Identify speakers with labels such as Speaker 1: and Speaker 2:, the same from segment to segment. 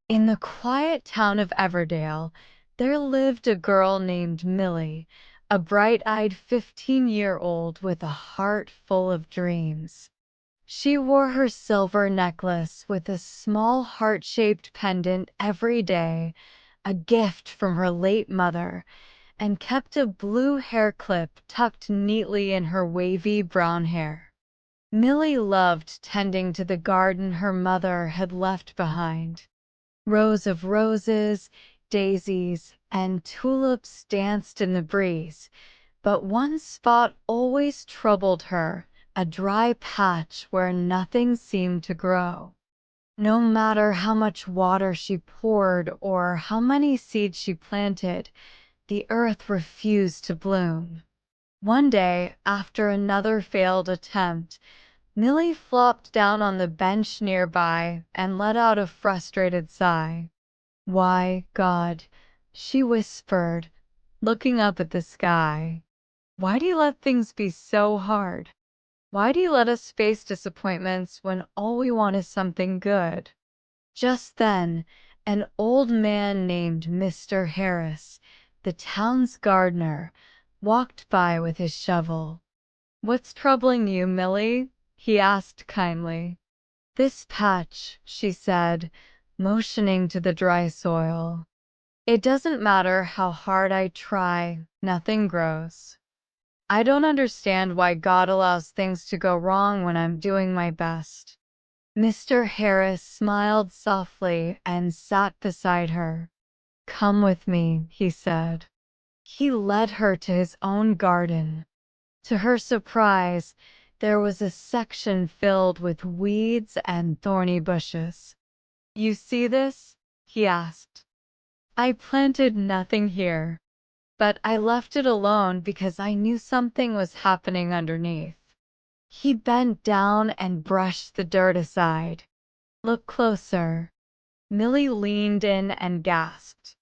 Speaker 1: In the quiet town of Everdale, there lived a girl named Millie, a bright-eyed 15-year-old with a heart full of dreams. She wore her silver necklace with a small heart-shaped pendant every day, a gift from her late mother, and kept a blue hair clip tucked neatly in her wavy brown hair. Millie loved tending to the garden her mother had left behind. Rows of roses, daisies, and tulips danced in the breeze, but one spot always troubled her, a dry patch where nothing seemed to grow. No matter how much water she poured or how many seeds she planted, the earth refused to bloom. One day, after another failed attempt, Millie flopped down on the bench nearby and let out a frustrated sigh. "Why, God," she whispered, looking up at the sky, "why do you let things be so hard? Why do you let us face disappointments when all we want is something good?" Just then, an old man named Mr. Harris, the town's gardener, walked by with his shovel. "What's troubling you, Millie?" he asked kindly. "This patch," she said, motioning to the dry soil. "It doesn't matter how hard I try, nothing grows. I don't understand why God allows things to go wrong when I'm doing my best." Mr. Harris smiled softly and sat beside her. "Come with me," he said. He led her to his own garden. To her surprise, there was a section filled with weeds and thorny bushes. "You see this?" he asked. "I planted nothing here, but I left it alone because I knew something was happening underneath." He bent down and brushed the dirt aside. "Look closer." Millie leaned in and gasped.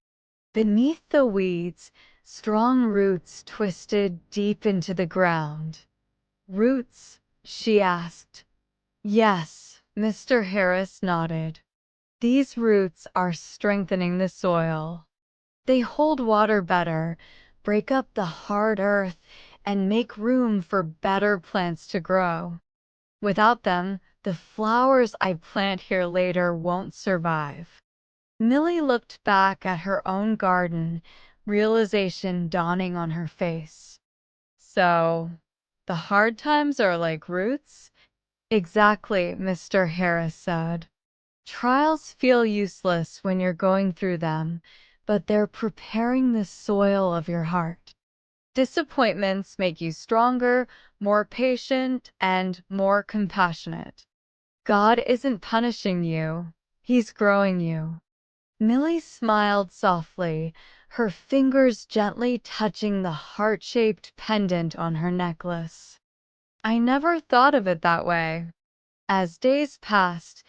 Speaker 1: Beneath the weeds, strong roots twisted deep into the ground. "Roots?" she asked. "Yes," Mr. Harris nodded. "These roots are strengthening the soil. They hold water better, break up the hard earth, and make room for better plants to grow. Without them, the flowers I plant here later won't survive." Millie looked back at her own garden, realization dawning on her face. "So, the hard times are like roots?" "Exactly," Mr. Harris said. "Trials feel useless when you're going through them, but they're preparing the soil of your heart. Disappointments make you stronger, more patient, and more compassionate. God isn't punishing you, He's growing you." Millie smiled softly, her fingers gently touching the heart-shaped pendant on her necklace. "I never thought of it that way." As days passed,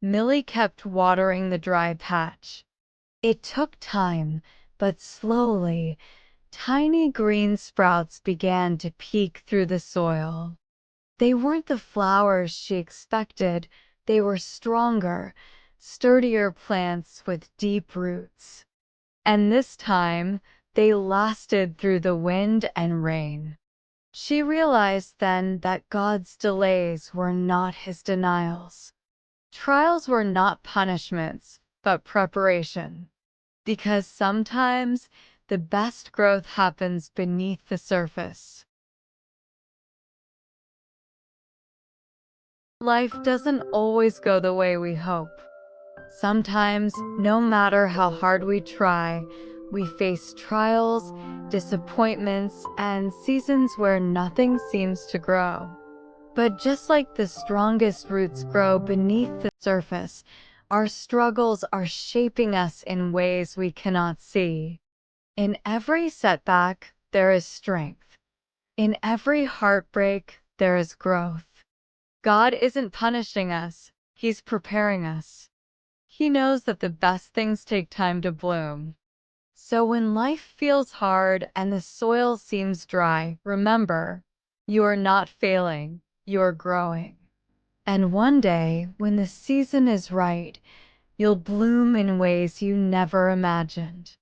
Speaker 1: Millie kept watering the dry patch. It took time, but slowly, tiny green sprouts began to peek through the soil. They weren't the flowers she expected, they were stronger, sturdier plants with deep roots. And this time, they lasted through the wind and rain. She realized then that God's delays were not His denials. Trials were not punishments, but preparation. Because sometimes the best growth happens beneath the surface. Life doesn't always go the way we hope. Sometimes, no matter how hard we try, we face trials, disappointments, and seasons where nothing seems to grow. But just like the strongest roots grow beneath the surface, our struggles are shaping us in ways we cannot see. In every setback, there is strength. In every heartbreak, there is growth. God isn't punishing us, He's preparing us. He knows that the best things take time to bloom. So when life feels hard and the soil seems dry, remember, you are not failing, you are growing. And one day, when the season is right, you'll bloom in ways you never imagined.